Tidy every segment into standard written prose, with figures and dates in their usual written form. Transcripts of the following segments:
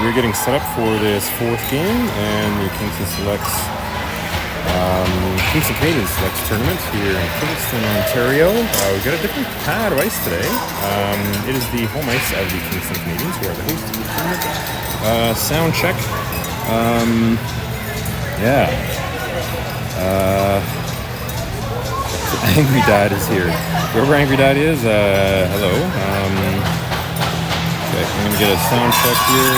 we're getting set up for this fourth game, and the Kingston Canadian Selects tournament here in Kingston, Ontario. We've got a different pad of ice today. It is the home ice of the Kingston Canadians, who are the hosts of the tournament. Sound check. Angry Dad is here. Whoever Angry Dad is, hello. Okay, I'm gonna get a sound check here.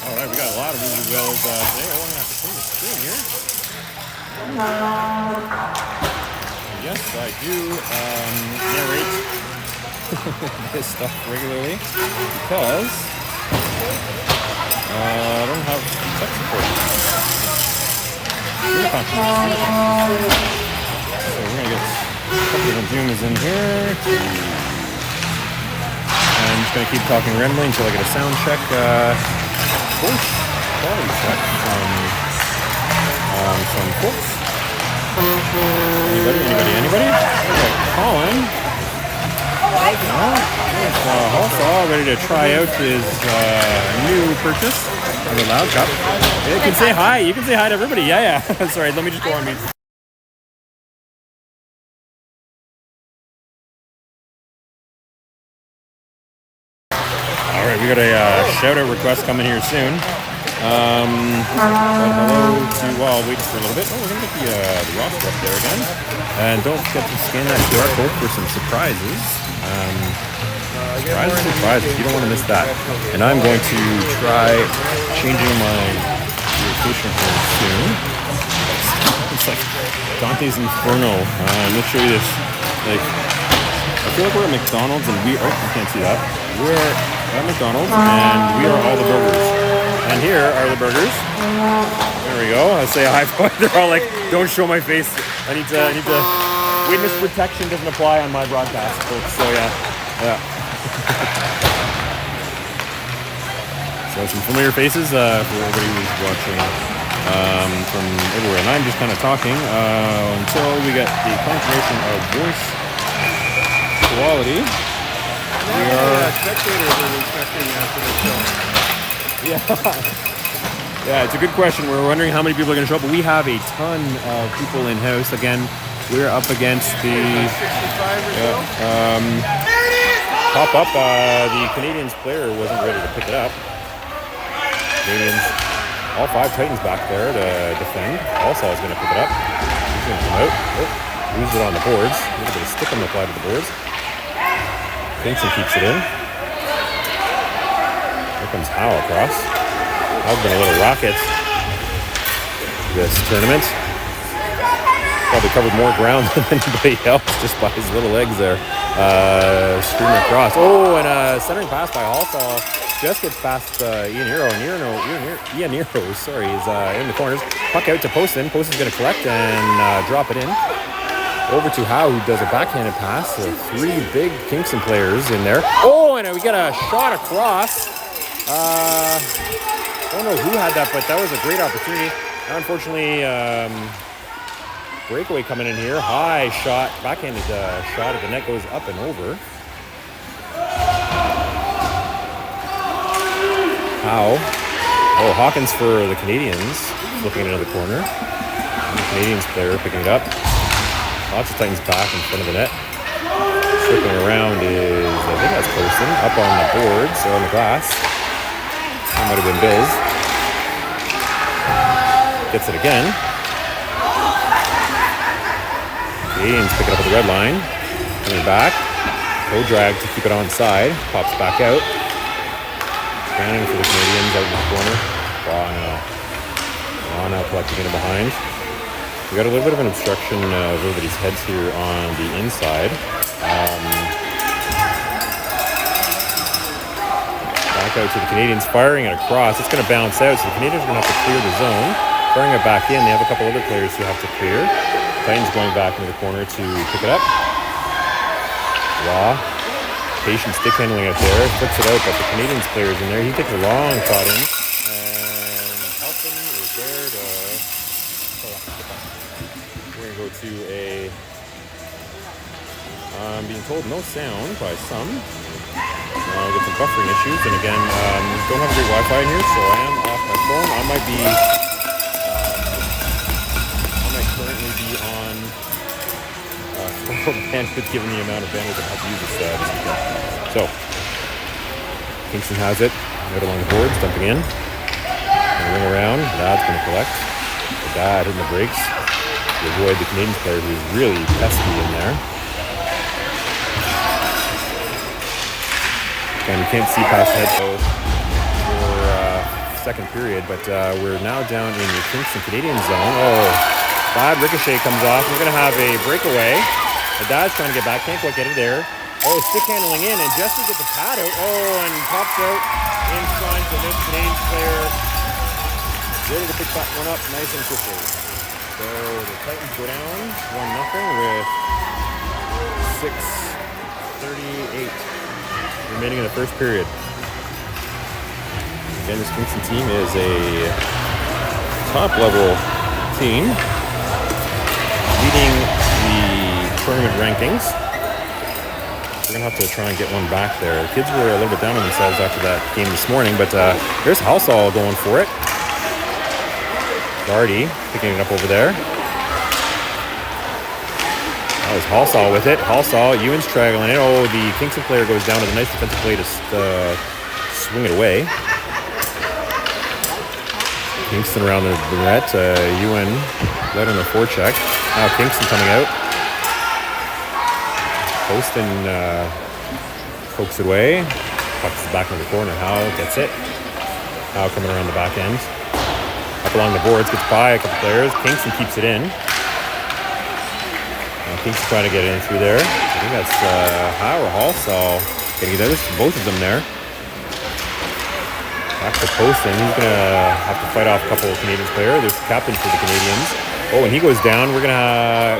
Alright, we got a lot of movie bells today. I'm gonna have to turn the screen here. Yes, I do narrate this stuff regularly because I don't have tech support. So we're going to get a couple of Zooms in here. And I'm just going to keep talking randomly until I get a sound check. Voice quality check from some folks. Anybody? Colin. Also ready to try out his new purchase on the Loud Cup. You can say hi. You can say hi to everybody. Yeah. Sorry, let me just go on mute. All right, we got a shout-out request coming here soon. Hello to, well, wait for a little bit. Oh, we're going to get the roster up there again. And don't forget to scan that QR code for some surprises. Surprises. You don't want to miss that. And I'm going to try changing my location here soon. It's like Dante's Inferno. Let's show you this. Like, I feel like we're at McDonald's and we, oh, you can't see that. We're at McDonald's and we are all the burgers. And here are the burgers. There we go. I say a high five. They're all like, don't show my face. I need to. Witness protection doesn't apply on my broadcast, folks. So yeah. So some familiar faces for everybody who's watching from everywhere. And I'm just kind of talking until we get the confirmation of voice quality. We are spectators are expecting after the show. Yeah, it's a good question. We're wondering how many people are going to show up, but we have a ton of people in house. Again, we're up against the pop up. The Canadians player wasn't ready to pick it up. Canadians, all 5 Titans back there to defend. Also is going to pick it up. He's going to come out. Lose it on the boards. A little bit of stick on the applied to the boards. Kingston keeps it in. Here comes Howe across. Howe's been a little rocket this tournament. Probably covered more ground than anybody else just by his little legs there. Screaming across. Oh, and centering pass by Hallsaw just gets past Ian Nero. Ian Nero, sorry, is in the corners. Puck out to Poston. Poston's going to collect and drop it in. Over to Howe, who does a backhanded pass. So 3 big Kingston players in there. Oh, and we got a shot across. Don't know who had that, but that was a great opportunity. Unfortunately, breakaway coming in here. High shot, backhanded shot at the net goes up and over. Howe. Oh, Hawkins for the Canadians. Flipping it into the corner. And the Canadians player picking it up. Lots of Titans back in front of the net. Circling around is, I think that's Poston, up on the boards or on the glass. That might have been Biz. Gets it again. Canadians pick it up at the red line. Coming back. Co-drag to keep it on side. Pops back out. Scanning for the Canadians out in the corner. Wow, now collecting in behind. We got a little bit of an obstruction of everybody's heads here on the inside. Back out to the Canadians, firing it across. It's going to bounce out, so the Canadians are going to have to clear the zone. Firing it back in, they have a couple other players who have to clear. Titans going back into the corner to pick it up. Raw. Patient stick handling out there. Flips it out, but the Canadians player's in there. He takes a long shot in. And to a, I'm being told no sound by some. Get some buffering issues, and again, don't have great Wi-Fi in here, so I am off my phone. I might currently be on full bandwidth given the amount of bandwidth I have to use this weekend. So, Kingston has it, right along the boards, dumping in. Gonna ring around, Dad's gonna collect. The Dad hitting the brakes to avoid the Canadian player who's really pesky in there. And we can't see past head though for second period, but we're now down in the Kingston Canadian zone. Oh, bad ricochet comes off. We're going to have a breakaway. The Dad's trying to get back, can't quite get it there. Oh, stick handling in, and Jesse gets a pad out. Oh, and pops out in front of this Canadian player. Ready to pick that one up nice and quickly. So the Titans go down 1-0 with 6:38 remaining in the first period. Again, this Kingston team is a top-level team, leading the tournament rankings. We're going to have to try and get one back there. The kids were a little bit down on themselves after that game this morning, but there's Halsall going for it. Gardy picking it up over there. That was Halsall with it. Halsall, Ewan's straggling it. Oh, the Kingston player goes down with a nice defensive play to swing it away. Kingston around the net. Ewan led on the forecheck. Now Kingston coming out. Poston pokes it away. Pucks it back in the corner. Howe gets it. Howe coming around the back end. Up along the boards, gets by a couple players. Kingston keeps it in. Kingston trying to get it in through there. I think that's Howe or Halsall getting it there. There's both of them there. Back to Poston. He's going to have to fight off a couple of Canadians players. There's the captain for the Canadians. Oh, and he goes down. We're going to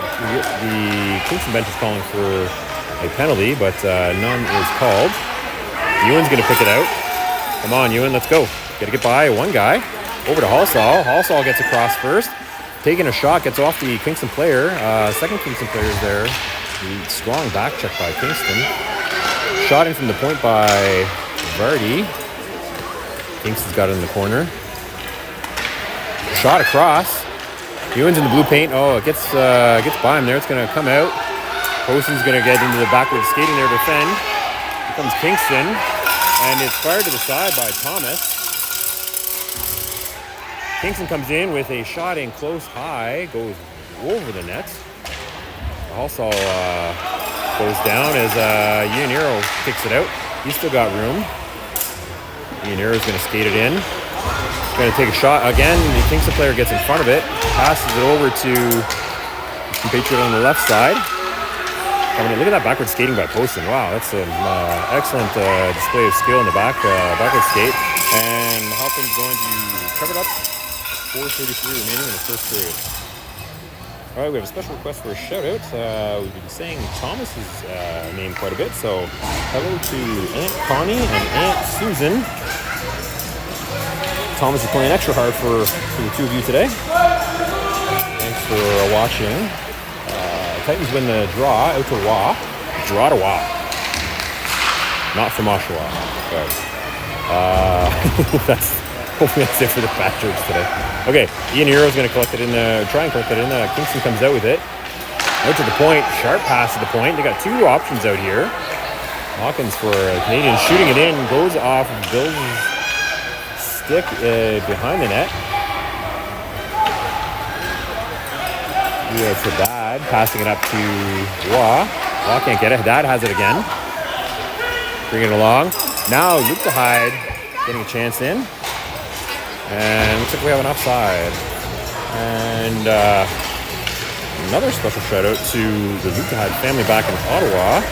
the Kingston bench is calling for a penalty, but none is called. Ewan's going to pick it out. Come on, Ewan, let's go. Got to get by one guy. Over to Halsall. Halsall gets across first. Taking a shot, gets off the Kingston player. Second Kingston player is there. The strong back check by Kingston. Shot in from the point by Vardy. Kingston's got it in the corner. Shot across. Ewan's in the blue paint. Oh, it gets by him there. It's going to come out. Poston's going to get into the backward skating there to defend. Here comes Kingston. And it's fired to the side by Thomas. Kingston comes in with a shot in close high, goes over the net. Also goes down as Ianiro kicks it out. He's still got room. Ianiro's going to skate it in. Going to take a shot again. The Kingston player gets in front of it, passes it over to his compatriot on the left side. Look at that backward skating by Poston. Wow, that's an excellent display of skill in the backward skate. And Halpin's going to cover it up. 4:33 remaining in the first period. All right, we have a special request for a shout-out. We've been saying Thomas's name quite a bit, so hello to Aunt Connie and Aunt Susan. Thomas is playing extra hard for the two of you today. Thanks for watching. Titans win the draw, Ottawa. Draw to Wa. Not from Oshawa, guys. Hopefully that's it for the fat jokes today. Okay, Ianiro's going to collect it in try and collect it in. Kingston comes out with it. Out to the point. Sharp pass to the point. They got two options out here. Hawkins for Canadian shooting it in. Goes off Bill's stick behind the net. To Dad. Passing it up to Wa. Wa can't get it. Dad has it again. Bring it along. Now Luke to Hyde getting a chance in. And looks like we have an offside. And another special shout out to the Lutahide family back in Ottawa.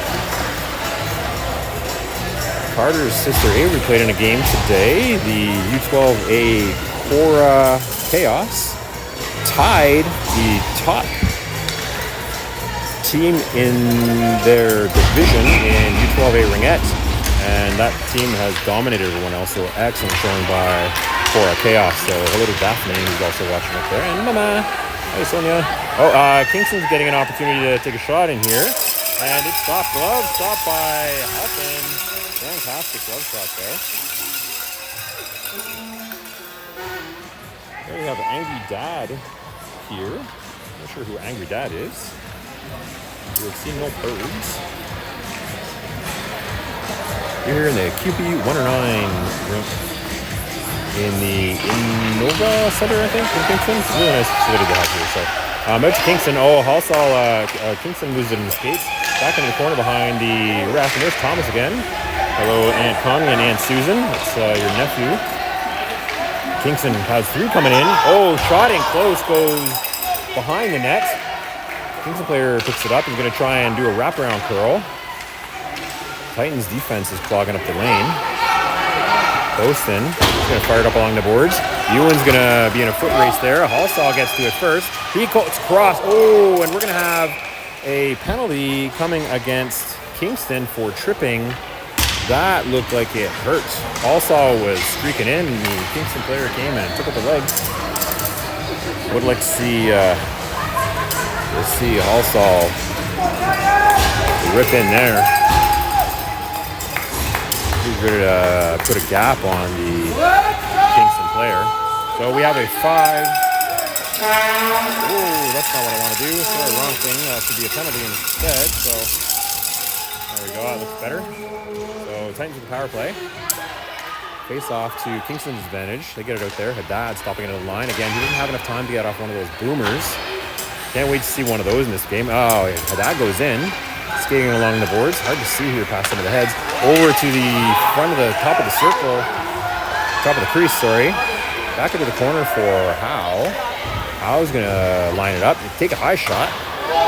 Carter's sister Avery played in a game today. The U12A Cora Chaos tied the top team in their division in U12A Ringette. And that team has dominated everyone else. So excellent showing by Cora Chaos. So hello to Daphne, who's also watching up there, and Mama. Hey, Sonia. Oh, Kingston's getting an opportunity to take a shot in here. And it's stopped. Glove stopped by Halpin. Fantastic glove shot there. There we have Angry Dad here. Not sure who Angry Dad is. We've seen no birds. You're here in the QP 109 room in the Innova Center, I think, in Kingston. It's a really nice facility to have here. So, out to Kingston. Oh, Halsall, Kingston loses it in the skates. Back into the corner behind the ref. And there's Thomas again. Hello, Aunt Connie and Aunt Susan. It's your nephew. Kingston has 3 coming in. Oh, shot in close, goes behind the net. Kingston player picks it up. He's going to try and do a wraparound curl. Titans defense is clogging up the lane. Boston is going to fire it up along the boards. Ewan's going to be in a foot race there. Halsall gets to it first. He it's cross. Oh, and we're going to have a penalty coming against Kingston for tripping. That looked like it hurt. Halsall was streaking in, and the Kingston player came and took up the leg. Would like to see Halsall rip in there. He's ready to put a gap on the Kingston player. So we have a 5. Oh, that's not what I want to do. Sorry, wrong thing. That should be a penalty instead. So there we go. That looks better. So Titans with the power play. Face off to Kingston's advantage. They get it out there. Haddad stopping it at the line. Again, he didn't have enough time to get off one of those boomers. Can't wait to see one of those in this game. Oh, Haddad goes in. Skating along the boards. Hard to see here past some of the heads. Over to the front of the top of the circle. Top of the crease, sorry. Back into the corner for Howe. Howe's going to line it up. Take a high shot.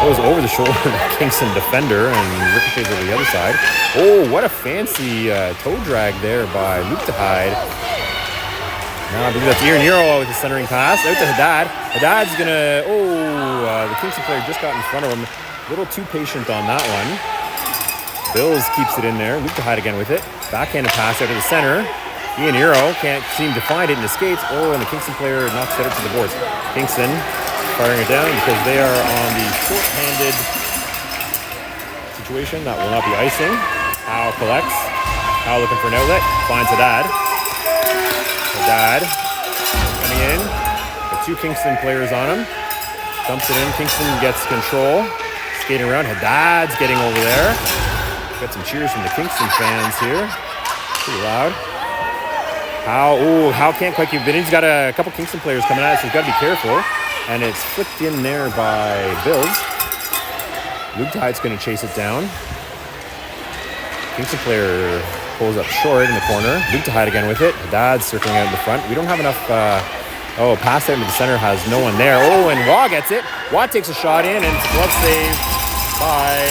Goes over the shoulder of the Kingston defender and ricochets over the other side. Oh, what a fancy toe drag there by Luke DeHyde. Now I believe that's Ian Nero with the centering pass. Out to Haddad. Haddad's going to... the Kingston player just got in front of him. A little too patient on that one. Bills keeps it in there. Luke DeHyde again with it. Backhanded pass out to the center. Ian Nero can't seem to find it in the skates. Oh, and the Kingston player knocks it out to the boards. Kingston firing it down because they are on the short-handed situation. That will not be icing. Howe collects. Howe looking for an outlet. Finds Haddad. Haddad coming in. The 2 Kingston players on him. Dumps it in. Kingston gets control. Skating around. Haddad's getting over there. Got some cheers from the Kingston fans here. Pretty loud. Howe can't quite keep it in. He's got a couple Kingston players coming at us, so he's got to be careful. And it's flipped in there by Bills. Luke DeHyde's going to chase it down. Kingston player pulls up short in the corner. Luke DeHyde again with it. Haddad's circling out in the front. We don't have enough... pass out into the center, has no one there. Oh, and Waugh gets it. Waugh takes a shot in, and it's a glove save by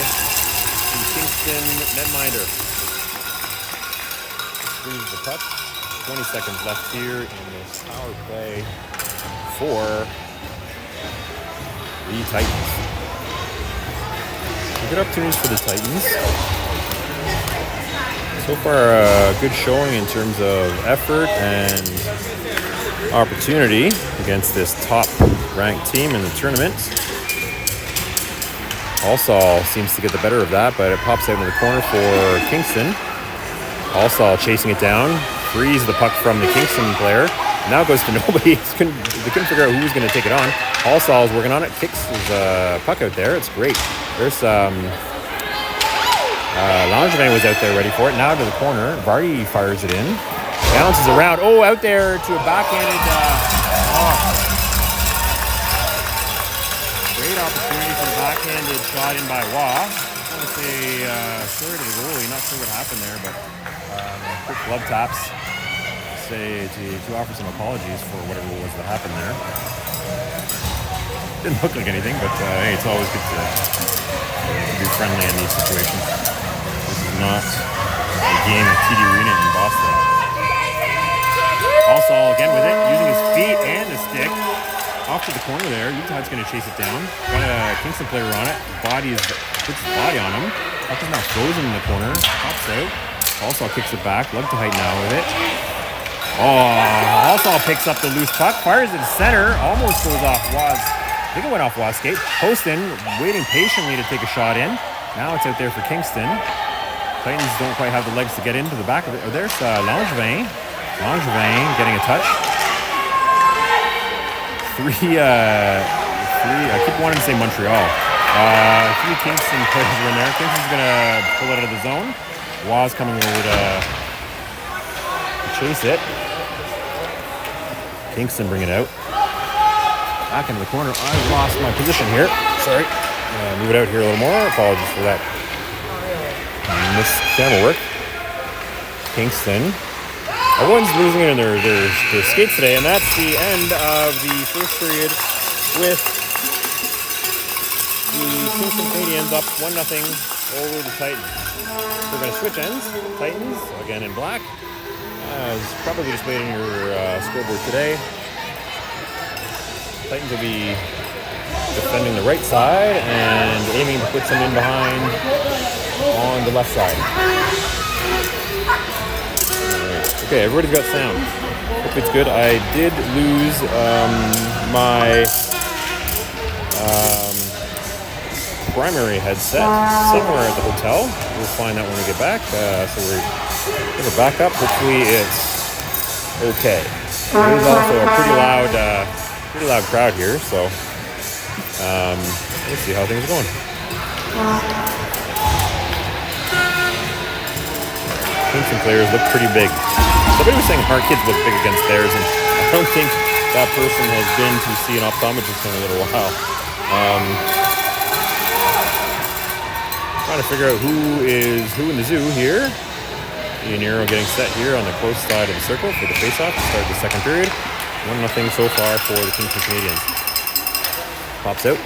the Kingston netminder. Brings the puck. 20 seconds left here in this power play for the Titans. Good opportunities for the Titans. So far, a good showing in terms of effort and opportunity against this top-ranked team in the tournament. Halsall seems to get the better of that, but it pops out in the corner for Kingston. Halsall chasing it down, frees the puck from the Kingston player. Now it goes to nobody. They couldn't figure out who was going to take it on. Halsall is working on it, kicks his puck out there. It's great. There's Langevin was out there ready for it. Now to the corner. Vardy fires it in. Bounces around. Oh, out there to a backhanded. Great opportunity for the backhanded shot in by Waugh. I want to say sorry to the goalie. Not sure what happened there, but quick glove taps. To offer some apologies for whatever it was that happened there. Didn't look like anything, but hey, it's always good to be friendly in these situations. This is not a game at TD Arena in Boston. Also, again with it, using his feet and the stick. Off to the corner there. Utah's going to chase it down. Got a Kingston player on it. Puts his body on him. Puck is now frozen in the corner. Pops out. Also kicks it back. Love to height now with it. Oh, also picks up the loose puck. Fires it to center. Almost goes off Waugh's think it went off Wa's skate. Poston waiting patiently to take a shot in. Now it's out there for Kingston. Titans don't quite have the legs to get into the back of it. Oh, there's Langevin. Langevin getting a touch. Three, I keep wanting to say Montreal. 3 Kingston players were in there. Kingston's going to pull it out of the zone. Wa's coming over to chase it. Kingston bring it out. Back into the corner. I lost my position here. Sorry. Move it out here a little more. Apologies for that. Missed camera work. Kingston. Everyone's losing it in their skates today, and that's the end of the first period with the Kingston Canadians up 1-0 over the Titans. We're going to switch ends. Titans, again in black. As probably displayed in your scoreboard today. Titans will be defending the right side and aiming to put some in behind on the left side. Right. Okay, everybody's got sound. Hope it's good. I did lose my primary headset somewhere at the hotel. We'll find that when we get back. So we're going to back up. Hopefully it's okay. It is also a pretty loud crowd here, so let's see how things are going. Kingston players look pretty big. Somebody was saying our kids look big against theirs, and I don't think that person has been to see an optometrist in a little while. Trying to figure out who is who in the zoo here. Nero getting set here on the close side of the circle for the face-off to start the second period. 1-0 so far for the Kingston Canadians. Pops out.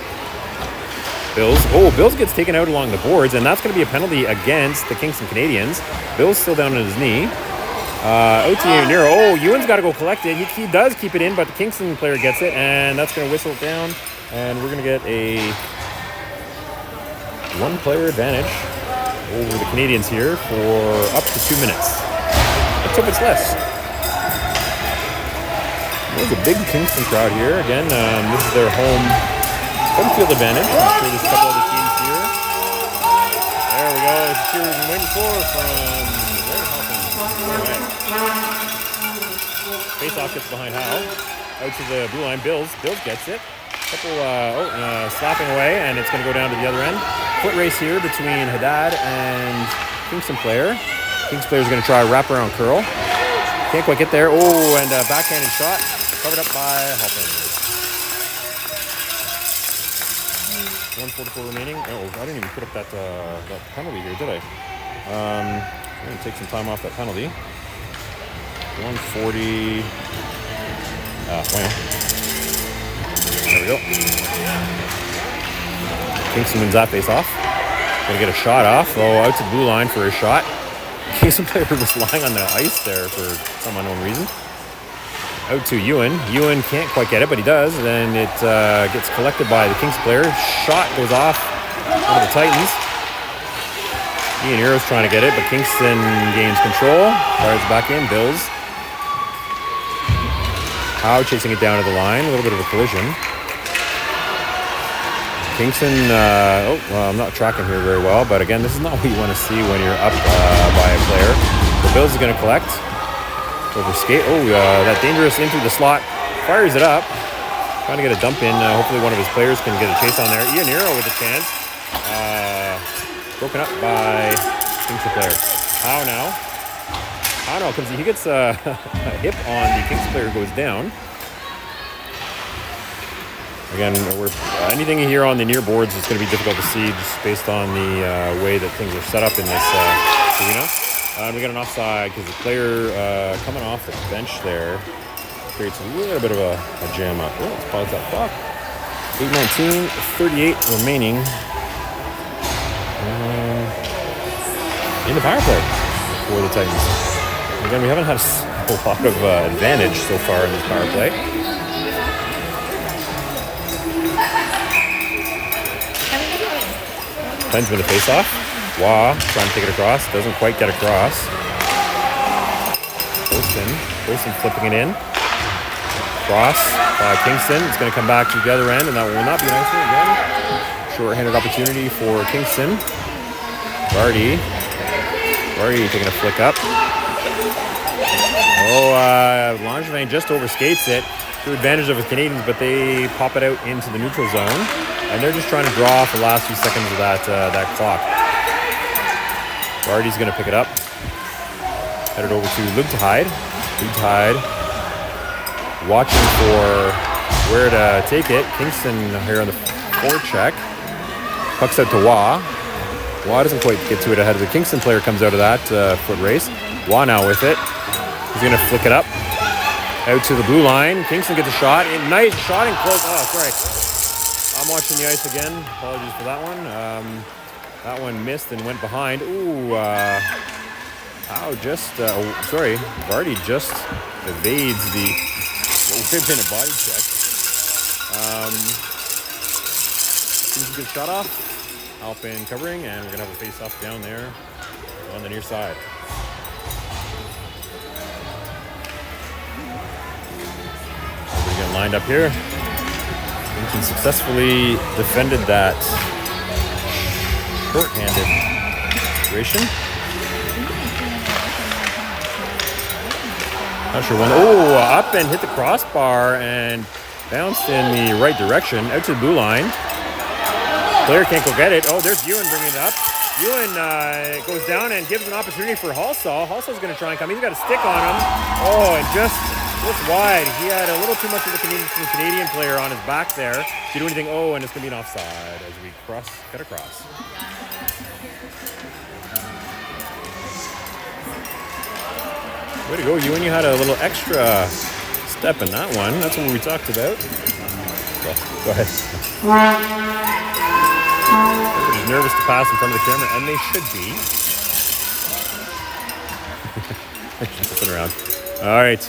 Bills. Oh, Bills gets taken out along the boards, and that's going to be a penalty against the Kingston Canadians. Bills still down on his knee. Out to Nero. Oh, Ewan's got to go collect it. He does keep it in, but the Kingston player gets it, and that's going to whistle it down. And we're going to get a one-player advantage over the Canadians here for up to 2 minutes. Let's hope it's less. There's a big Kingston crowd here. Again, this is their home field advantage. I'm sure there's a couple other teams here. There we go. It's the cheer we've been waiting for from Ray Hawkins. Face-off gets behind Howe. Out to the blue line. Bills gets it. Couple slapping away, and it's going to go down to the other end. Foot race here between Haddad and Kingston player. Kingston player is going to try a wraparound curl. Can't quite get there. Oh, and a backhanded shot. Covered up by Halpin. 1:44 remaining. Oh, I didn't even put up that penalty here, did I? I'm going to take some time off that penalty. 140. Well. There we go. Kingston wins that face off. Gonna get a shot off. Oh, out to the blue line for a shot. Kingston player was lying on the ice there for some unknown reason. Out to Ewan. Ewan can't quite get it, but he does. Then it gets collected by the Kingston player. Shot goes off one of the Titans. Ian Nero's trying to get it, but Kingston gains control. Fires back in. Bills. Howe chasing it down to the line. A little bit of a collision. Kingston, I'm not tracking here very well, but again, this is not what you want to see when you're up by a player. The Bills is going to collect. Over skate. Oh, that dangerous into the slot. Fires it up. Trying to get a dump in. Hopefully one of his players can get a chase on there. Ian Nero with a chance. Broken up by Kingston player. How now? How now? He gets a hip on the Kingston player, goes down. Again, anything here on the near boards is going to be difficult to see just based on the way that things are set up in this arena. We got an offside because the player coming off the bench there creates a little bit of a jam up. Oh, let's pause that clock. 8:19, 38 remaining in the power play for the Titans. Again, we haven't had a lot of advantage so far in this power play. Titans win the face-off. Wah trying to take it across. Doesn't quite get across. Poston flipping it in. Cross by Kingston. It's going to come back to the other end, and that will not be an ice again. Short-handed opportunity for Kingston. Vardy taking a flick up. Langevin just overskates it to advantage of the Canadians, but they pop it out into the neutral zone, and they're just trying to draw off the last few seconds of that clock. Vardy's going to pick it up. Headed over to Lugtide. Watching for where to take it. Kingston here on the forecheck. Puck's out to Waugh. Waugh doesn't quite get to it ahead of the Kingston player. Comes out of that foot race. Waugh now with it. He's going to flick it up. Out to the blue line. Kingston gets a shot. Nice shot and close. Oh, sorry. I'm watching the ice again. Apologies for that one. That one missed and went behind. Ooh. Vardy just evades the... Well, we've been a body check. Kingston gets shot off. Alpin covering, and we're going to have a face-off down there on the near side. Getting lined up here. Kingston successfully defended that short-handed situation. Not sure when. Oh, up and hit the crossbar and bounced in the right direction out to the blue line. Player can't go get it. Oh, there's Ewan bringing it up. Ewan goes down and gives an opportunity for Halsall. Halsall's going to try and come. He's got a stick on him. Oh, and just wide. He had a little too much of the Canadian player on his back there to do anything. Oh, and it's going to be an offside as we cut across. Way to go, Ewan. You had a little extra step in that one. That's what we talked about. Well, go ahead. Everybody's nervous to pass in front of the camera, and they should be. Flipping around. All right.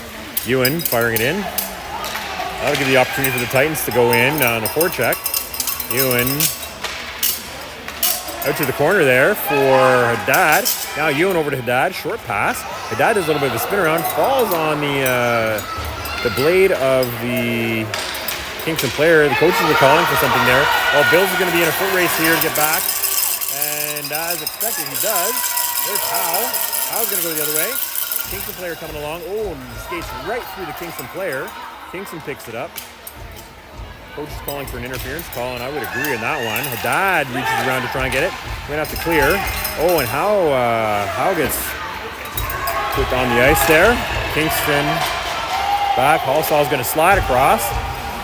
Ewan firing it in. That'll give the opportunity for the Titans to go in on a forecheck. Ewan out to the corner there for Haddad. Now Ewan over to Haddad. Short pass. Haddad does a little bit of a spin around. Falls on the blade of the Kingston player. The coaches are calling for something there. Well, Bills is going to be in a foot race here to get back. And as expected, he does. There's Howe. Howe's going to go the other way. Kingston player coming along. Oh, and skates right through the Kingston player. Kingston picks it up. Coach is calling for an interference call, and I would agree on that one. Haddad reaches around to try and get it. We're going to have to clear. Oh, and Howe gets put on the ice there. Kingston back. Halsall's going to slide across.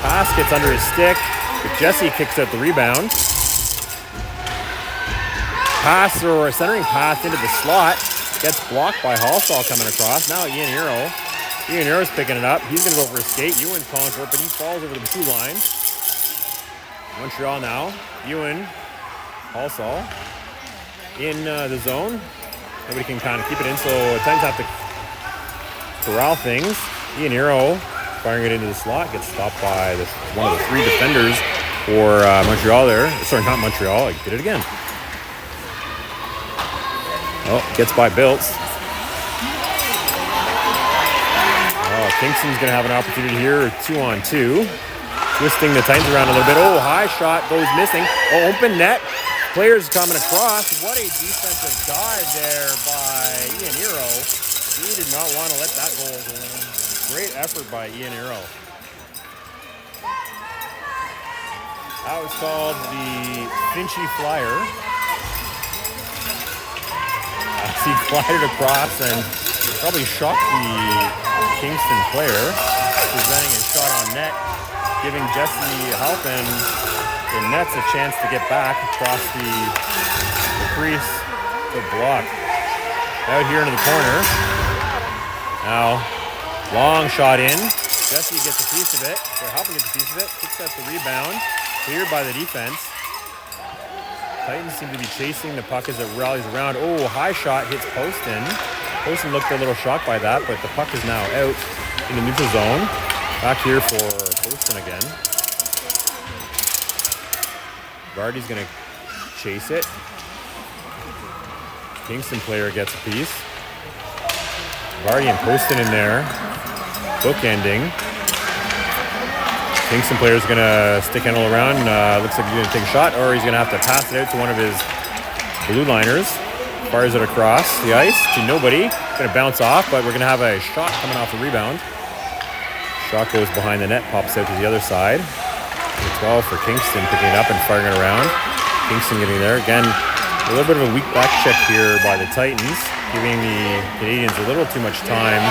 Pass gets under his stick, but Jesse kicks out the rebound. Pass or a centering pass into the slot. Gets blocked by Halsall coming across. Now Ian Hero. Ian Hero's picking it up. He's going to go for a skate. Ewan's calling for it, but he falls over the blue line. Montreal now. Ewan. Halsall. In the zone. Nobody can kind of keep it in, so Titans have to corral things. Ian Hero firing it into the slot. Gets stopped by one of the three defenders for Montreal there. Sorry, not Montreal. I did it again. Oh, gets by Biltz. Oh, Kingston's going to have an opportunity here, 2-on-2. Twisting the Titans around a little bit. Oh, high shot goes missing. Oh, open net. Players coming across. What a defensive dive there by Ian Hero. He did not want to let that goal go in. Great effort by Ian Hero. That was called the Finchy Flyer. He glided across and probably shocked the Kingston player, presenting a shot on net, giving Jesse Halpin the Nets a chance to get back across the crease to block. Out here into the corner. Now, long shot in. Jesse gets a piece of it. So Halpin gets a piece of it. Kicks out the rebound. Cleared by the defense. Titans seem to be chasing the puck as it rallies around. Oh, high shot hits Poston. Poston looked a little shocked by that, but the puck is now out in the neutral zone. Back here for Poston again. Vardy's going to chase it. Kingston player gets a piece. Vardy and Poston in there. Bookending. Kingston player is going to stick handle around. Looks like he's going to take a shot, or he's going to have to pass it out to one of his blue liners. Fires it across the ice to nobody. It's going to bounce off, but we're going to have a shot coming off the rebound. Shot goes behind the net, pops out to the other side. The 12 for Kingston, picking it up and firing it around. Kingston getting there. Again, a little bit of a weak back check here by the Titans, giving the Canadians a little too much time.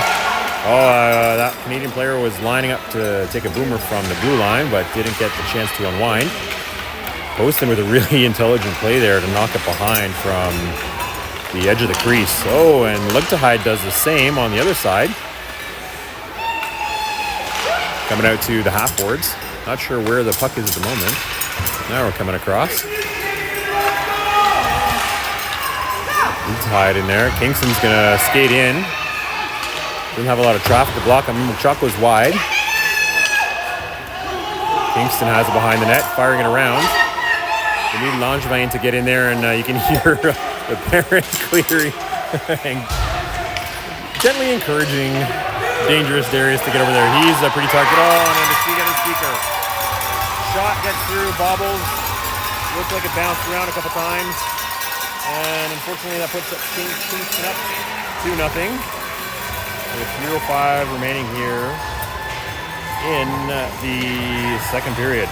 That Canadian player was lining up to take a boomer from the blue line, but didn't get the chance to unwind. Poston with a really intelligent play there to knock it behind from the edge of the crease. And Lugtahide does the same on the other side. Coming out to the half-boards. Not sure where the puck is at the moment. Now we're coming across. Lugtahide in there. Kingston's going to skate in. Doesn't have a lot of traffic to block him. Chuck goes wide. Kingston has it behind the net, firing it around. They need Langevin to get in there, and you can hear the parents clearing and gently encouraging dangerous Darius to get over there. He's a pretty target. And then the speaker. Shot gets through, bobbles. Looks like it bounced around a couple times. And unfortunately, that puts Kingston up 2-0. With 3:05 remaining here in the second period.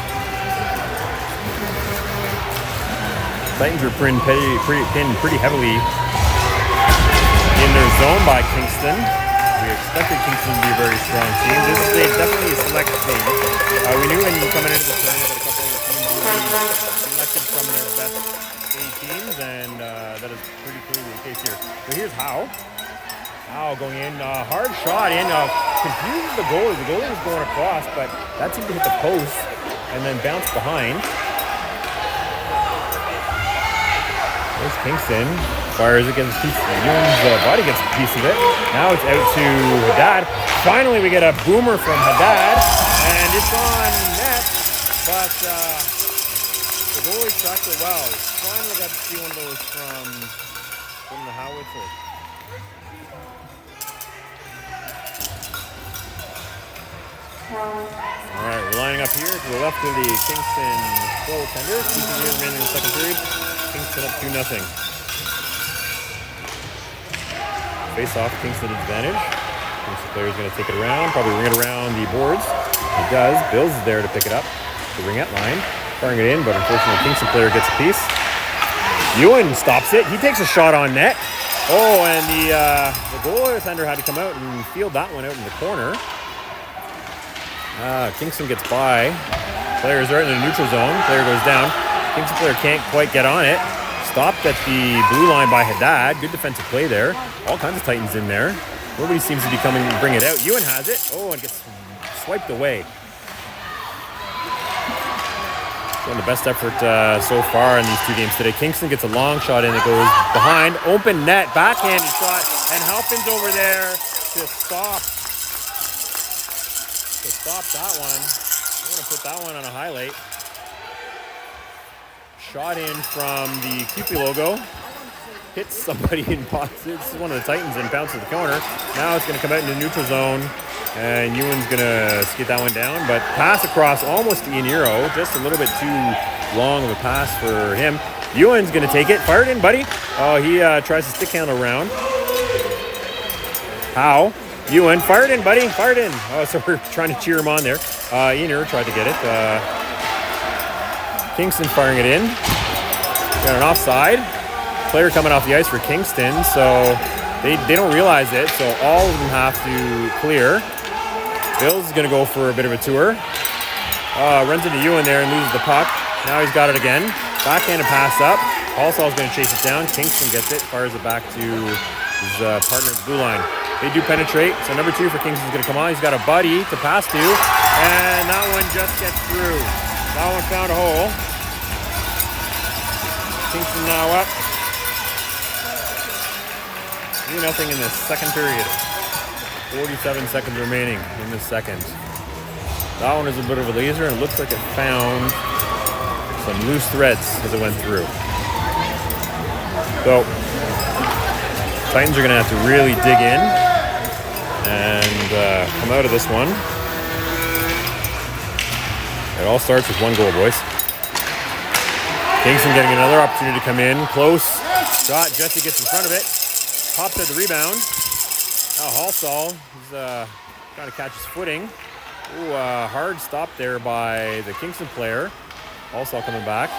Titans are pinned pretty heavily in their zone by Kingston. We expected Kingston to be a very strong team. This is definitely a select team. We knew when coming into the tournament that a couple of teams would be selected from their best 8 teams, and that is pretty clearly the case here. So here's Howe. Howe going in, hard shot in, confuses the goalie. The goalie was going across, but that seemed to hit the post and then bounce behind. There's Kingston, fires against Ewan's body, gets a piece of it. Now it's out to Haddad. Finally we get a boomer from Haddad, and it's on net, but the goalie tracked it well. Finally got to see one of those from the howitzer. Alright, we're lining up here to the left of the Kingston goaltender. Keeping it remaining in the second period. Kingston up 2-0. Face off, Kingston advantage. Kingston player is going to take it around, probably ring it around the boards. He does. Bills is there to pick it up. The ringette line. Firing it in, but unfortunately Kingston player gets a piece. Ewan stops it. He takes a shot on net. And the goaltender had to come out and field that one out in the corner. Kingston gets by. Player's right in the neutral zone. Player goes down. Kingston player can't quite get on it. Stopped at the blue line by Haddad. Good defensive play there. All kinds of Titans in there. Nobody seems to be coming to bring it out. Ewan has it. And gets swiped away. One of the best effort so far in these 2 games today. Kingston gets a long shot in. It goes behind. Open net. Backhanded shot. And Halpin's over there to stop that one. I'm going to put that one on a highlight. Shot in from the Cupid logo. Hits somebody in box. It's one of the Titans and bounces the corner. Now it's going to come out in the neutral zone. And Ewan's going to skate that one down. But pass across almost to Ianiro. Just a little bit too long of a pass for him. Ewan's going to take it. Fired in, buddy. He tries to stick handle around. Howe. Ewan, fired in, buddy. Fired in. So we're trying to cheer him on there. Ianiro tried to get it. Kingston firing it in. Got an offside. Player coming off the ice for Kingston, so they don't realize it, so all of them have to clear. Bills is going to go for a bit of a tour. Runs into Ewan there and loses the puck. Now he's got it again. Backhanded pass up. Paulsall's going to chase it down. Kingston gets it, fires it back to his partner at the blue line. They do penetrate, so number 2 for Kingston's going to come on. He's got a buddy to pass to, and that one just gets through. That one found a hole. Kingston now up. 2-0 in the second period. 47 seconds remaining in the second. That one is a bit of a laser, and it looks like it found some loose threads as it went through. So, Titans are going to have to really dig in and come out of this one. It all starts with one goal, boys. Kingston getting another opportunity to come in. Close shot. Jesse gets in front of it. Pops at the rebound. Now Hallstall is trying to catch his footing. Ooh, hard stop there by the Kingston player. Hallstall coming back.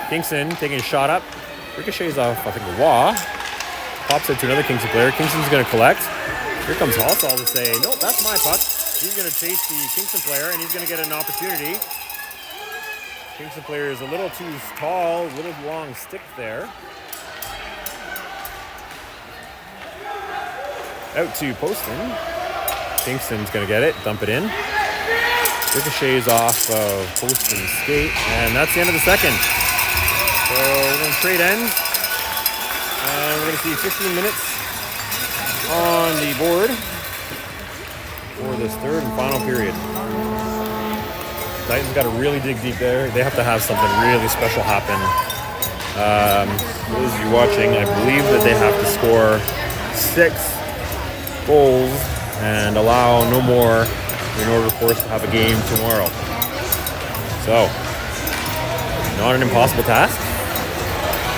Kingston taking a shot up. Ricochets off, I think, the wall. Pops it to another Kingston player. Kingston's going to collect. Here comes Hallstall to say, nope, that's my puck. He's going to chase the Kingston player, and he's going to get an opportunity. Kingston player is a little too tall, a little long stick there. Out to Poston. Kingston's going to get it, dump it in. Ricochets off of Poston's skate, and that's the end of the second. So we're going to trade ends, and we're going to see 15 minutes on the board for this third and final period. Titans got to really dig deep there. They have to have something really special happen. For those of you watching, I believe that they have to score 6 goals and allow no more in order for us to have a game tomorrow. So, not an impossible task,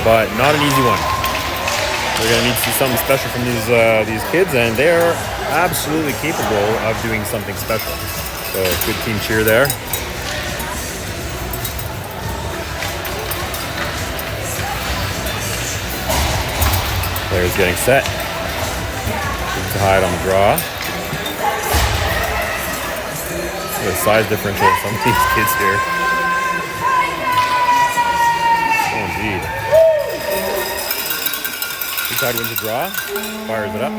but not an easy one. We're going to need to see something special from these kids, and they're absolutely capable of doing something special. So, good team cheer there. Players getting set. To hide on the draw. The size differential of some of these kids here. Oh, indeed. Tide wins the draw. Fires it up.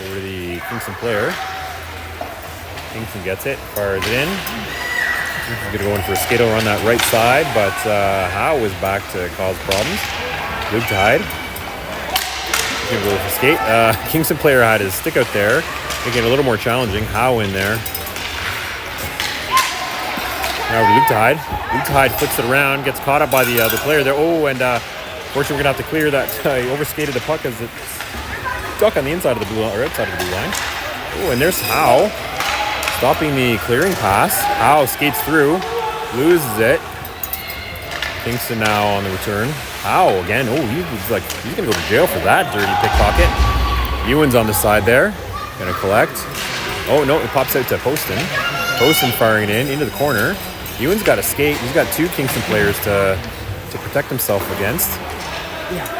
Over to the Kingston player. Kingston gets it. Fires it in. He's going to go in for a skate over on that right side, but Howe is back to cause problems. Good Tide. Give a little skate. Kingston player had his stick out there, making it a little more challenging. Howe in there. Now Luke Tide. Luke Tide flips it around, gets caught up by the other player there. Oh, and fortunately we're gonna have to clear that. He overskated the puck as it's stuck on the inside of the blue line, or outside of the blue line. Oh, and there's Howe stopping the clearing pass. Howe skates through, loses it. Kingston now on the return. Howe again. Oh, he's gonna go to jail for that dirty pickpocket. Ewan's on the side there, gonna collect. Oh no, it pops out to Poston. Poston firing it into the corner. Ewan's got a skate. He's got 2 Kingston players to protect himself against.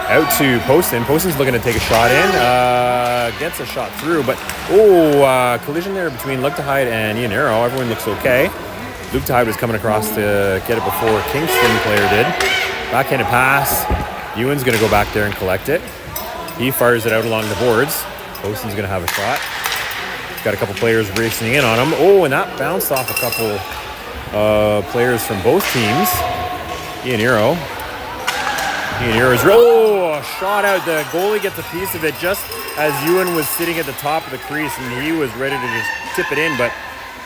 Out to Poston. Poston's looking to take a shot in. Gets a shot through, but collision there between Luke Tide and Ian Arrow. Everyone looks okay. Luke Tide was coming across to get it before Kingston player did. Backhanded pass. Ewan's going to go back there and collect it. He fires it out along the boards. Poston's going to have a shot. Got a couple players racing in on him. Oh, and that bounced off a couple players from both teams. Ian Arrow. Ian Arrow's shot out. The goalie gets a piece of it just as Ewan was sitting at the top of the crease, and he was ready to just tip it in, but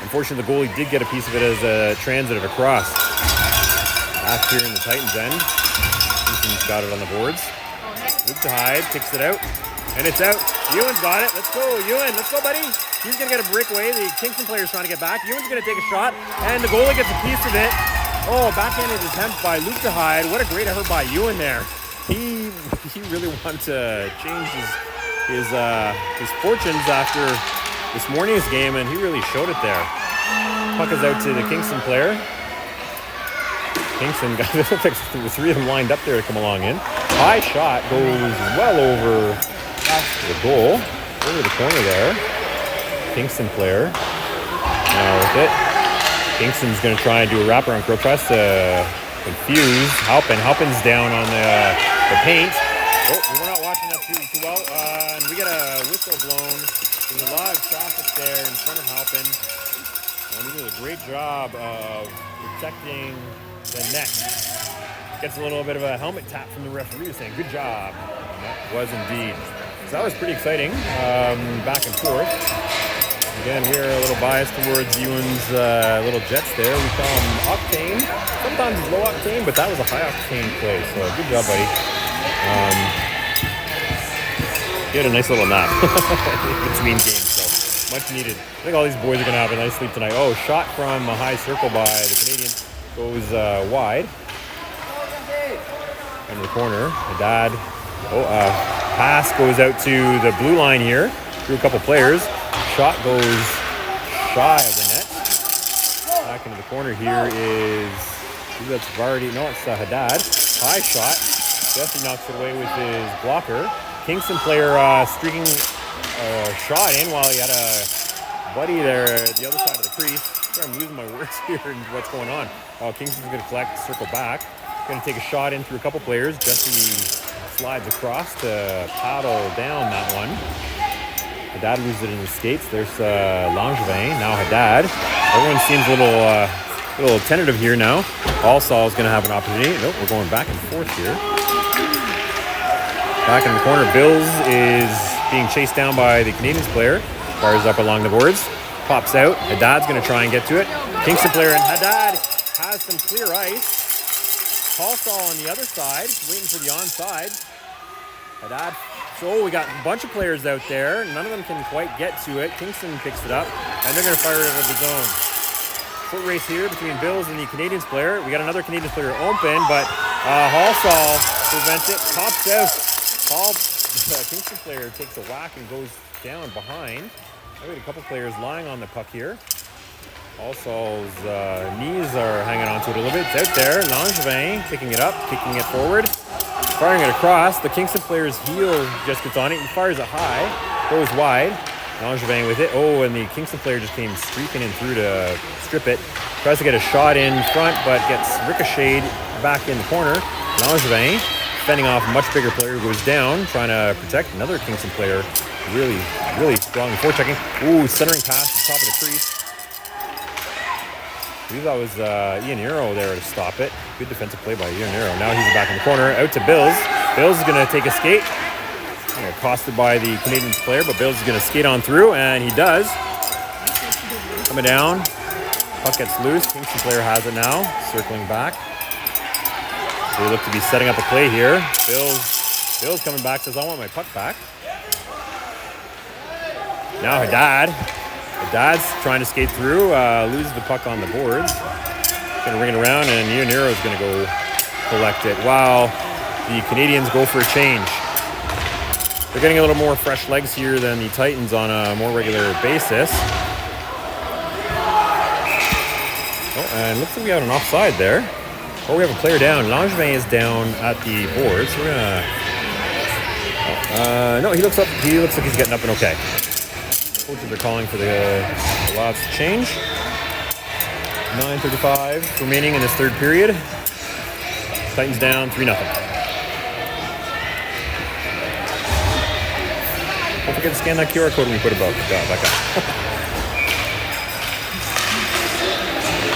unfortunately, the goalie did get a piece of it as a transited across. Back here in the Titans' end. Kingston's got it on the boards. Luke Tide kicks it out. And it's out. Ewan's got it. Let's go, Ewan. Let's go, buddy. He's going to get a breakaway. The Kingston player's trying to get back. Ewan's going to take a shot. And the goalie gets a piece of it. Oh, backhanded attempt by Luke Tide. What a great effort by Ewan there. He really wanted to change his fortunes after this morning's game, and he really showed it there. Puck is out to the Kingston player. Kingston got the 3 of them lined up there to come along in. High shot goes well over the goal, over the corner there. Kingston player now with it. Kingston's going to try and do a wraparound curl, tries to confuse Halpin. Halpin's down on the paint. Oh, we're not watching that too well. And we got a whistle blown. There's a lot of traffic there in front of Halpin. And he did a great job of protecting the net. Gets a little bit of a helmet tap from the referee saying, good job. And that was indeed. So that was pretty exciting. Back and forth. Again, we're a little biased towards Ewan's little Jets there. We call him Octane. Sometimes it's low octane, but that was a high octane play. So good job, buddy. He had a nice little nap between games. So Much needed. I think all these boys are going to have a nice sleep tonight. Oh, shot from a high circle by the Canadian. Goes wide. Into the corner. Haddad. Pass goes out to the blue line here. Through a couple players. Shot goes shy of the net. Back into the corner here is... That's Vardy. No, it's Haddad. High shot. Jesse knocks it away with his blocker. Kingston player streaking shot in while he had a buddy there at the other side of the crease. Sorry, I'm losing my words here and what's going on. Kingston's going to collect, circle back. Going to take a shot in through a couple players. Jesse slides across to paddle down that one. Haddad loses it in the skates. There's Langevin. Now Haddad. Everyone seems a little tentative here now. Allsaw is going to have an opportunity. Nope, we're going back and forth here. Back in the corner, Bills is being chased down by the Canadians player. Fires up along the boards. Pops out. Haddad's going to try and get to it. Kingston player and Haddad has some clear ice. Allsaw on the other side, waiting for the onside. Haddad. So we got a bunch of players out there. None of them can quite get to it. Kingston picks it up, and they're going to fire it out of the zone. Foot race here between Bills and the Canadians player. We got another Canadians player open, but Allsaw prevents it. Pops out. The Kingston player takes a whack and goes down behind. We got a couple players lying on the puck here. Allsaw's knees are hanging onto it a little bit. It's out there. Langevin picking it up, kicking it forward, firing it across. The Kingston player's heel just gets on it. He fires it high, goes wide. Langevin with it. Oh, and the Kingston player just came streaking in through to strip it. Tries to get a shot in front, but gets ricocheted back in the corner. Langevin fending off a much bigger player who goes down, trying to protect another Kingston player. Really, really strong forechecking. Ooh, centering pass to the top of the crease. I believe that was Ian Nero there to stop it. Good defensive play by Ian Nero. Now he's back in the corner, out to Bills. Bills is going to take a skate. Accosted by the Canadians player, but Bills is going to skate on through, and he does. Coming down. Puck gets loose. Kingston player has it now, circling back. They look to be setting up a play here. Bills coming back, says, I want my puck back. Now Haddad's trying to skate through, loses the puck on the boards. Going to ring it around, and Ian Nero is going to go collect it. While the Canadians go for a change. They're getting a little more fresh legs here than the Titans on a more regular basis. Oh, and looks like we have an offside there. Oh, we have a player down. Langevin is down at the boards. So we're gonna. No, he looks up. He looks like he's getting up and okay. Coaches are calling for the Lots to change. 9:35 remaining in this third period. Titans down 3-0. Don't forget to scan that QR code when you put it back up.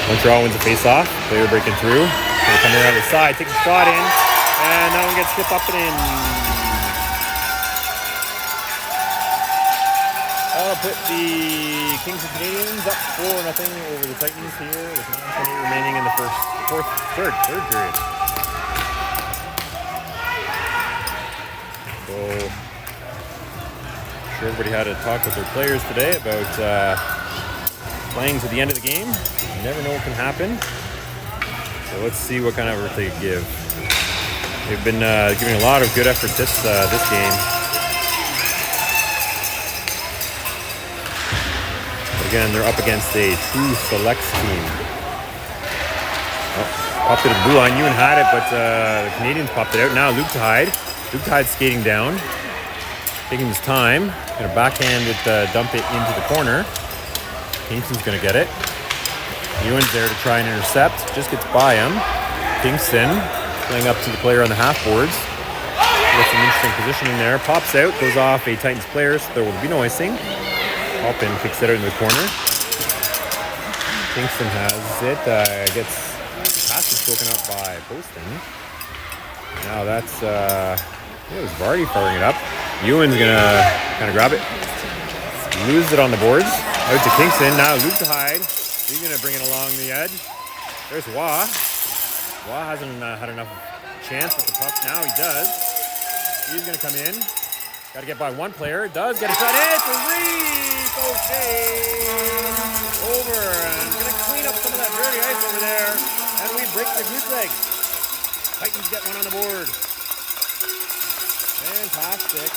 Montreal wins a face-off. Player breaking through. Gonna come around the side, takes a shot in, and that one gets tipped up and in. That'll put the Kingston Canadians up 4-0 over the Titans here with 9:20 remaining in the third period. So, I'm sure everybody had a talk with their players today about playing to the end of the game. You never know what can happen. So let's see what kind of effort they give. They've been giving a lot of good effort this game. But again, they're up against a true selects team. Popped it at the blue line. Ewan had it, but the Canadians popped it out. Now Luke Tide's skating down, taking his time. Gonna backhand it, dump it into the corner. Kingston's gonna get it. Ewan's there to try and intercept. Just gets by him. Kingston playing up to the player on the half boards. With some interesting positioning there. Pops out, goes off a Titans player, so there will be no icing. Hoppin kicks it out into the corner. Kingston has it. Gets pass is broken up by Poston. Now that's it was Vardy firing it up. Ewan's gonna kind of grab it. Loses it on the boards. Out to Kingston. Now Luke to hide. He's going to bring it along the edge. There's Waugh. Waugh hasn't had enough chance with the puck. Now he does. He's going to come in. Got to get by one player. Does get a shot. It's a over. And going to clean up some of that dirty ice over there. And we break the goose egg. Titans get one on the board. Fantastic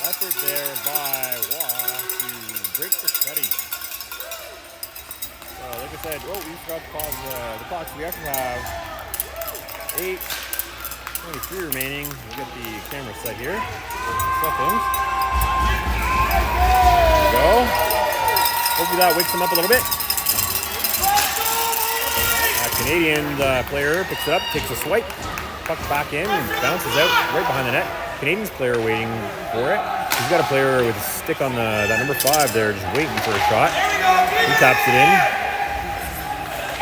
effort there by Waugh to break the study. So, like I said, we forgot to pause the clock. So we actually have 8:23 remaining. We'll get the camera set here. Seconds. There we go. Hopefully that wakes them up a little bit. Canadian player picks it up, takes a swipe, puck back in, and bounces out right behind the net. Canadian's player waiting for it. He's got a player with a stick on that number 5 there, just waiting for a shot. He taps it in.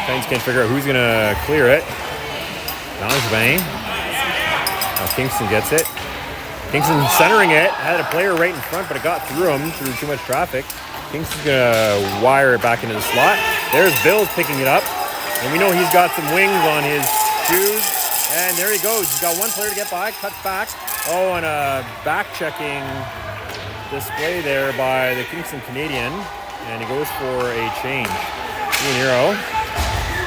Titans can't figure out who's going to clear it. Langevin. Now Kingston gets it. Kingston centering it. Had a player right in front, but it got through him through too much traffic. Kingston's going to wire it back into the slot. There's Bills picking it up. And we know he's got some wings on his shoes. And there he goes. He's got one player to get by, cuts back. Oh, and a back-checking display there by the Kingston Canadian. And he goes for a change. Ian Hero.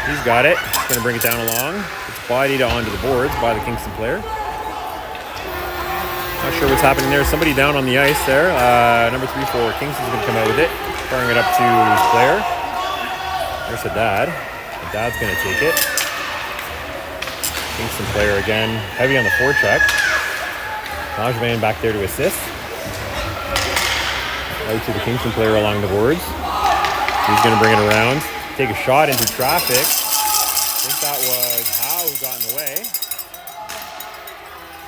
He's got it. He's going to bring it down along. It's bodied onto the boards by the Kingston player. Not sure what's happening there. Somebody down on the ice there. Number 3 for Kingston's going to come out with it. Firing it up to his player. There's Haddad. Haddad's going to take it. Kingston player again. Heavy on the forecheck. Langevin back there to assist. Out to the Kingston player along the boards. He's going to bring it around. Take a shot into traffic. I think that was Howe who got in the way.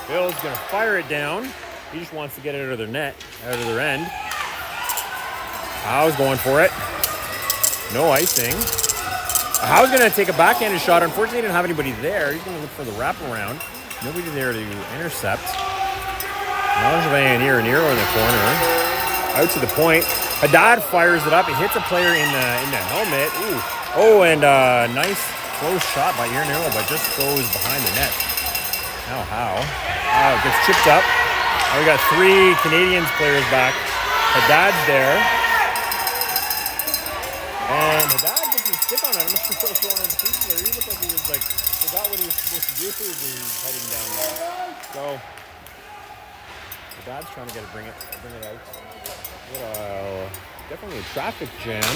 Bill's going to fire it down. He just wants to get it out of their net, out of their end. Howe's going for it. No icing. Howe's going to take a backhanded shot. Unfortunately, he didn't have anybody there. He's going to look for the wraparound. Nobody there to intercept. Langevin near in the corner. Out to the point. Haddad fires it up. It hits a player in the helmet. Ooh. Oh, and nice close shot by Ian Hero, but just goes behind the net. Now Howe. It gets chipped up. Now we got 3 Canadians players back. Haddad's there. And Haddad gets his stick on it. I'm not sure what's going on with the Kingston player. He looked like he was forgot what he was supposed to do as he was heading down there. So Haddad's trying to bring it out. Definitely a traffic jam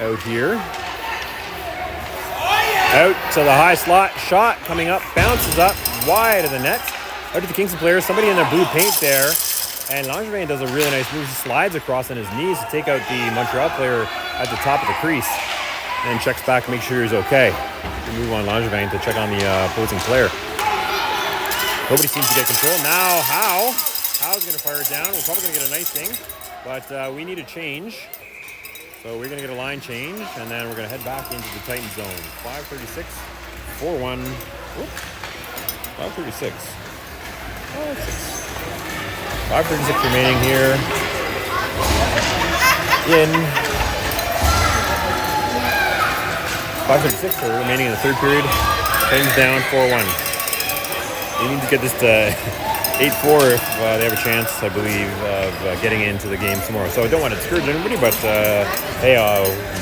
out here. Out to the high slot. Shot coming up. Bounces up wide of the net. Out to the Kingston player. Somebody in their blue paint there. And Langevin does a really nice move. He slides across on his knees to take out the Montreal player at the top of the crease. And checks back to make sure he's okay. We move on Langevin to check on the opposing player. Nobody seems to get control. Now Howe's going to fire it down. We're probably going to get a nice thing. But we need a change. So we're going to get a line change. And then we're going to head back into the Titan zone. 5:36. 4-1. 5:36. 5:36 remaining here. In 5:36 remaining in the third period. Titans down 4-1. We need to get this to 8-4 if they have a chance, I believe, of getting into the game tomorrow. So I don't want to discourage anybody, but hey,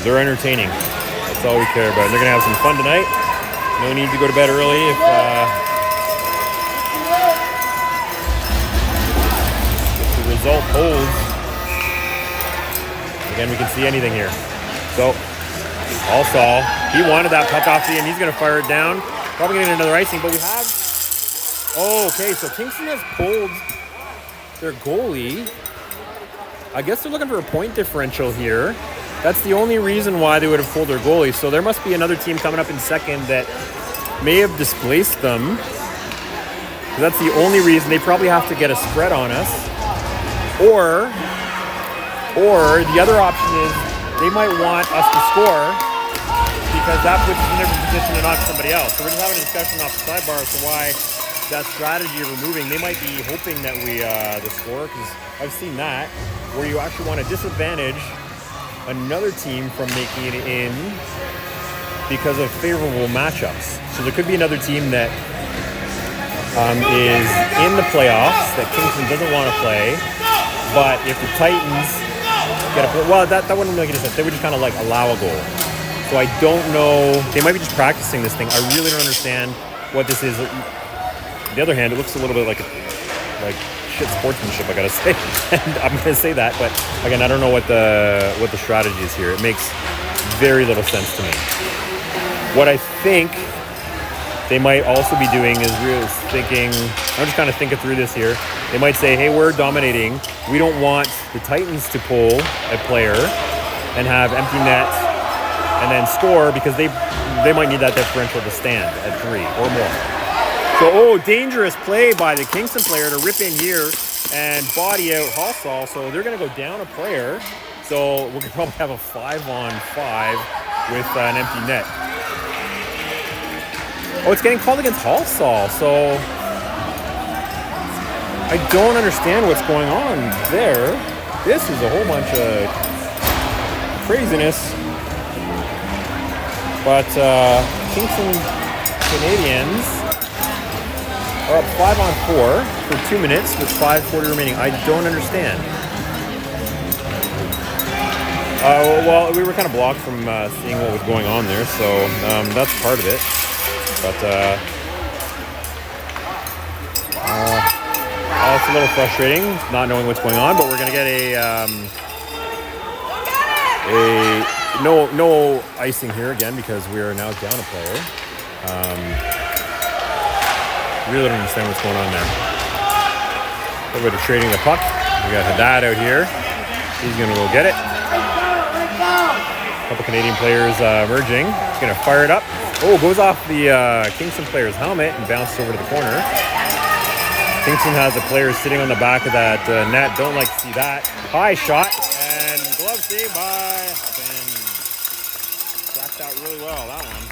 they're entertaining. That's all we care about. And they're going to have some fun tonight. No need to go to bed early if the result holds. Again, we can see anything here. So, All-Saul, he wanted that puck off the end. He's going to fire it down. Probably going to get another icing, but we have... Oh, okay, so Kingston has pulled their goalie. I guess they're looking for a point differential here. That's the only reason why they would have pulled their goalie. So there must be another team coming up in second that may have displaced them. That's the only reason. They probably have to get a spread on us. Or the other option is they might want us to score because that puts us in a different position to knock somebody else. So we're just having a discussion off the sidebar as to why that strategy of removing, they might be hoping that we the score, because I've seen that, where you actually want to disadvantage another team from making it in because of favorable matchups. So there could be another team that is in the playoffs that Kingston doesn't want to play, but if the Titans get a play, well, that wouldn't make any sense. They would just kind of like allow a goal. So I don't know. They might be just practicing this thing. I really don't understand what this is. On the other hand, it looks a little bit like shit sportsmanship, I gotta say. And I'm gonna say that, but again, I don't know what the strategy is here. It makes very little sense to me. What I think they might also be doing is really thinking, I'm just kind of thinking through this here. They might say, hey, we're dominating. We don't want the Titans to pull a player and have empty net and then score, because they might need that differential to stand at 3 or more. So, dangerous play by the Kingston player to rip in here and body out Hallsall. So they're going to go down a player. So we're going to probably have a 5-on-5 with an empty net. Oh, it's getting called against Hallsall. So I don't understand what's going on there. This is a whole bunch of craziness. But Kingston Canadians are up 5-on-4 for 2 minutes with 5:40 remaining. I don't understand. Well, we were kind of blocked from seeing what was going on there, so that's part of it. But it's a little frustrating not knowing what's going on. But we're gonna get no icing here again because we are now down a player. Really don't understand what's going on there. A little bit of trading the puck. We got Haddad out here. He's gonna go get it. A couple Canadian players merging. He's gonna fire it up. Oh, goes off the Kingston player's helmet and bounces over to the corner. Kingston has a player sitting on the back of that net. Don't like to see that. High shot and glove save by Hoppin. Tracked out really well, that one.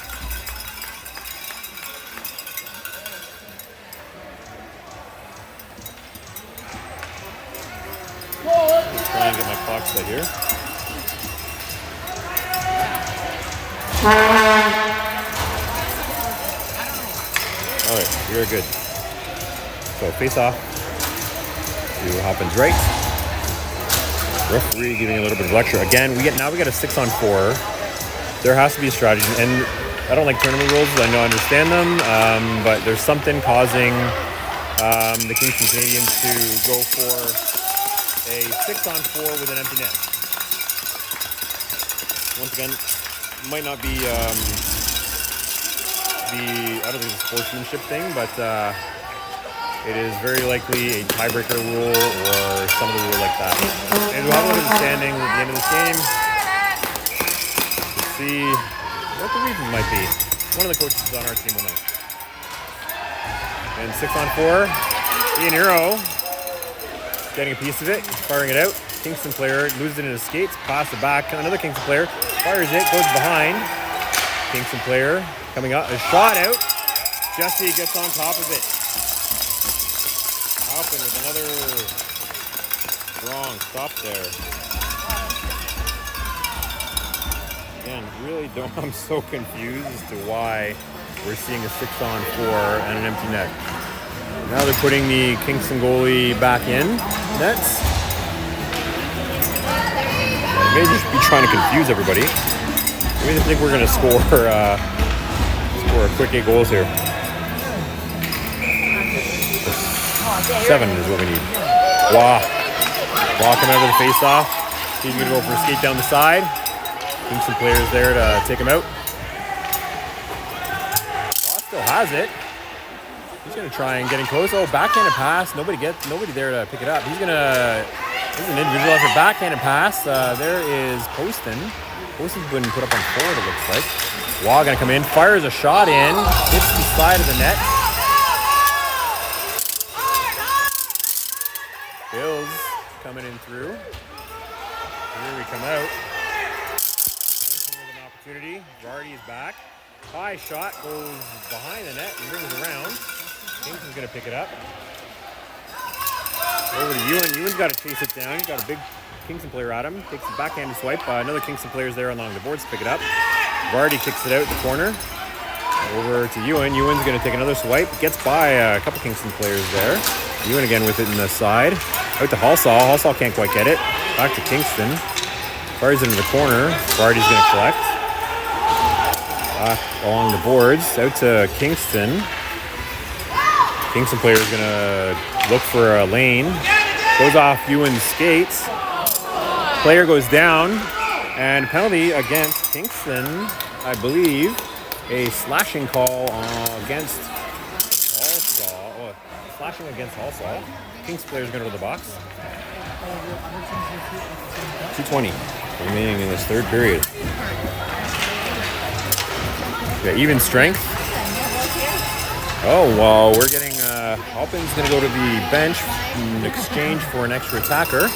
Let's try and get my clock set here. All right, you're good. So face off to Hoppin's right. Referee giving a little bit of lecture. Again, we get a 6-on-4. There has to be a strategy, and I don't like tournament rules. I understand them, but there's something causing the Kingston Canadians to go for a 6-on-4 with an empty net. Once again, might not be I don't think it's a sportsmanship thing, but it is very likely a tiebreaker rule or some other rule like that. And we'll have a little understanding at the end of this game to see what the reasons might be. One of the coaches on our team will know. And 6-on-4, Ian Hero getting a piece of it, firing it out. Kingston player loses it in his skates, pass it back. Another Kingston player fires it, goes behind. Kingston player coming up, a shot out. Jesse gets on top of it. Hoppin with another strong stop there. Again, really don't. I'm so confused as to why we're seeing a 6-on-4 and an empty net. Now they're putting the Kingston goalie back in nets. They may just be trying to confuse everybody. Maybe they think we're going to score a quick 8 goals here. 7 is what we need. Wow coming out of the face-off. He's going to go for a skate down the side. Kingston players there to take him out. Waugh still has it. He's going to try and get in close. Oh, backhanded pass. Nobody there to pick it up. This is an individual effort. Backhanded pass. There is Poston. Poston's been put up on forward, it looks like. Waugh going to come in. Fires a shot in. Hits the side of the net. Bills coming in through. Here we come out. Kingston with an opportunity. Vardy is back. High shot goes behind the net and rings around. Kingston's going to pick it up. Over to Ewan. Ewan's got to chase it down. He's got a big Kingston player at him. Takes the backhanded swipe. Another Kingston player's there along the boards to pick it up. Vardy kicks it out in the corner. Over to Ewan. Ewan's going to take another swipe. Gets by a couple Kingston players there. Ewan again with it in the side. Out to Halsall. Halsall can't quite get it. Back to Kingston. Fires it into the corner. Vardy's going to collect. Back along the boards. Out to Kingston. Kingston player is going to look for a lane. Goes off Ewan's skates. Player goes down. And penalty against Kingston, I believe. A slashing call against Halsall. Oh, slashing against Halsall. Kings player's going to the box. 2:20 remaining in this third period. Yeah, even strength. Oh, well, we're getting Halpin's going to go to the bench in exchange for an extra attacker.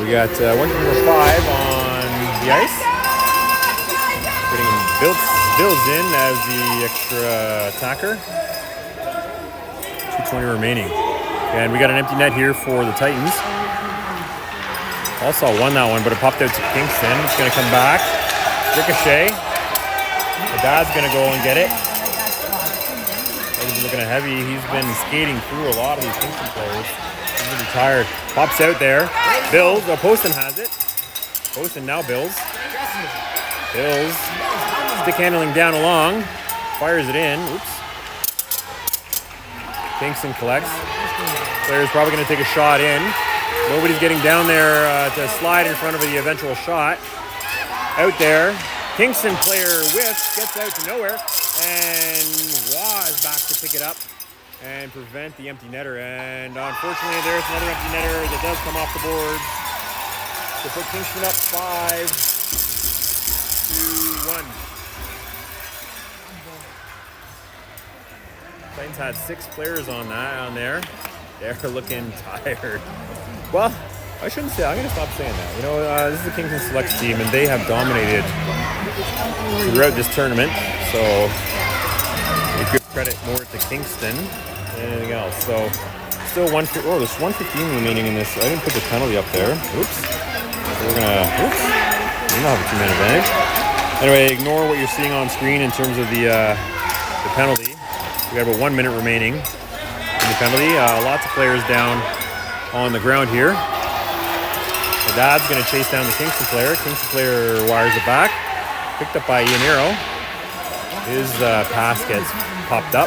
We got one number 5 on the ice. Putting Bills in as the extra attacker. 2:20 remaining. And we got an empty net here for the Titans. Also won that one, but it popped out to Kingston. It's going to come back. Ricochet. The dad's going to go and get it. He's looking heavy. He's been skating through a lot of these Kingston players. He's really tired. Pops out there. Bills. Oh, Poston has it. Poston now Bills. Bills. Stick handling down along. Fires it in. Oops. Kingston collects. Player's probably going to take a shot in. Nobody's getting down there to slide in front of the eventual shot. Out there. Kingston player whiffs. Gets out to nowhere. And was back to pick it up and prevent the empty netter. And unfortunately, there's another empty netter that does come off the board to put Kingston up 5-1. Titans had 6 players on there. They're looking tired. Well, I shouldn't say. I'm going to stop saying that. You know, this is the Kingston Selects team, and they have dominated throughout this tournament. So we give credit more to Kingston than anything else. So still there's 1:15 remaining in this. I didn't put the penalty up there. Oops. So we're gonna. Oops. We don't have a 2-man advantage. Anyway, ignore what you're seeing on screen in terms of the penalty. We got about 1 minute remaining in the penalty. Lots of players down on the ground here. The dad's going to chase down the Kingston player. Kingston player wires it back. Picked up by Ianero. His pass gets popped up.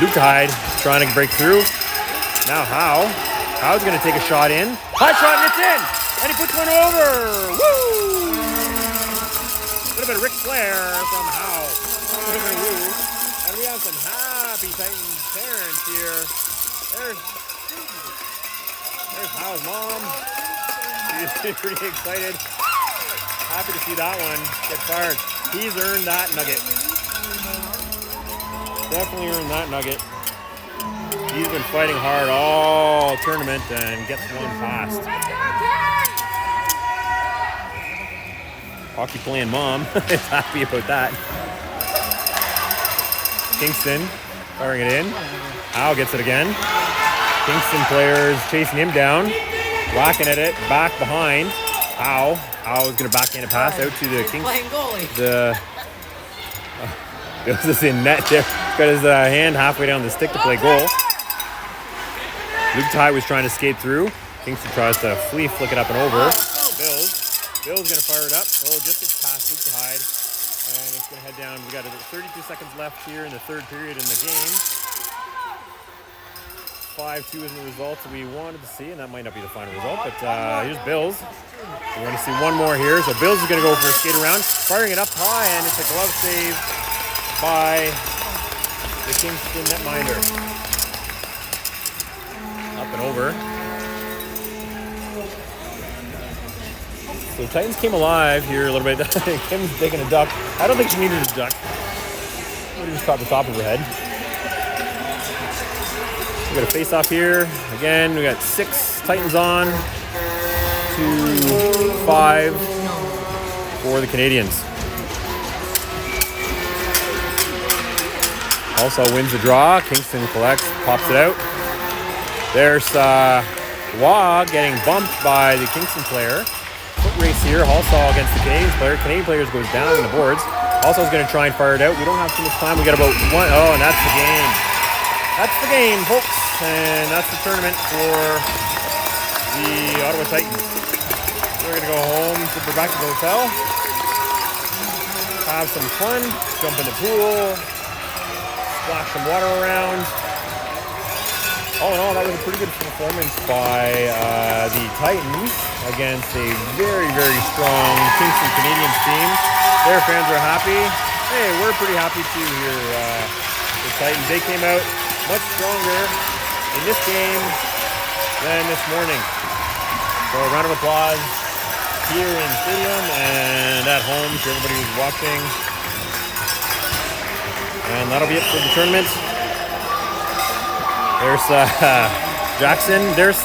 Luke Hyde trying to break through. Now Howe's going to take a shot in. High shot and it's in! And he puts one over! Woo! A little bit of Ric Flair from Howe. A little bit of woo. And we have some happy Titans parents here. There's Howe's mom. She's pretty excited. Happy to see that one get fired. He's earned that nugget. Definitely earned that nugget. He's been fighting hard all tournament and gets one past. Hockey playing mom is happy about that. Kingston firing it in. Howe gets it again. Kingston players chasing him down. Whacking at it, back behind. Howe is going to backhand a pass out to the Kingston. It was just in net there. Got his hand halfway down the stick to play goal. Luke Ty was trying to skate through. Kingston tries to flick it up and over. Bill's going to fire it up. Oh, just gets past Luke Hyde. And it's going to head down. We got 32 seconds left here in the third period in the game. 5-2 isn't the result that we wanted to see, and that might not be the final result, but here's Bills. We're going to see one more here. So Bills is going to go for a skate around, firing it up high, and it's a glove save by the Kingston netminder. Up and over. So the Titans came alive here a little bit. Kim's taking a duck. I don't think she needed a duck. She just caught the top of her head. We got a face-off here. Again, we got 6 Titans on. 2-5 for the Canadians. Also wins the draw. Kingston collects, pops it out. There's Waugh getting bumped by the Kingston player. Foot race here. Halsall against the Canadians player. Canadian players goes down on the boards. Halsall's going to try and fire it out. We don't have too much time. We got about one. Oh, and that's the game. That's the game, folks. And that's the tournament for the Ottawa Titans. We're going to go home, we're back to the hotel, have some fun, jump in the pool, splash some water around. All in all, that was a pretty good performance by the Titans against a very, very strong Kingston Canadians team. Their fans are happy. Hey, we're pretty happy too here. The Titans, they came out much stronger in this game than this morning. So a round of applause here in the stadium and at home to everybody who's watching. And that'll be it for the tournament. There's Jackson. There's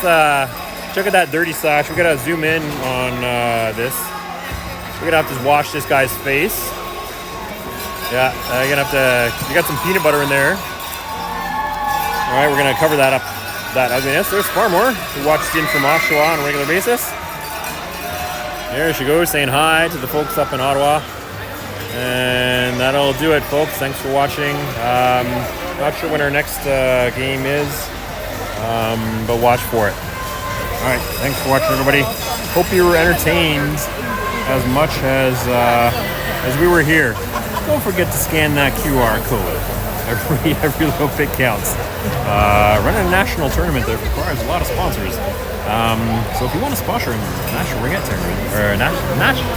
check out that dirty sash. We gotta zoom in on this. We're gonna have to wash this guy's face. Yeah, you're gonna have to. You got some peanut butter in there. All right, we're gonna cover that up. That ugliness. There's Farmore, who watches in from Oshawa on a regular basis. There she goes, saying hi to the folks up in Ottawa. And that'll do it, folks. Thanks for watching. Not sure when our next game is, but watch for it. All right, thanks for watching, everybody. Hope you were entertained as much as we were here. Don't forget to scan that QR code. Every little bit counts. Running a national tournament that requires a lot of sponsors. So if you want to sponsor a national ringette tournament or a national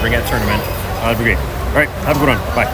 ringette tournament, that'd be great. All right, have a good one. Bye.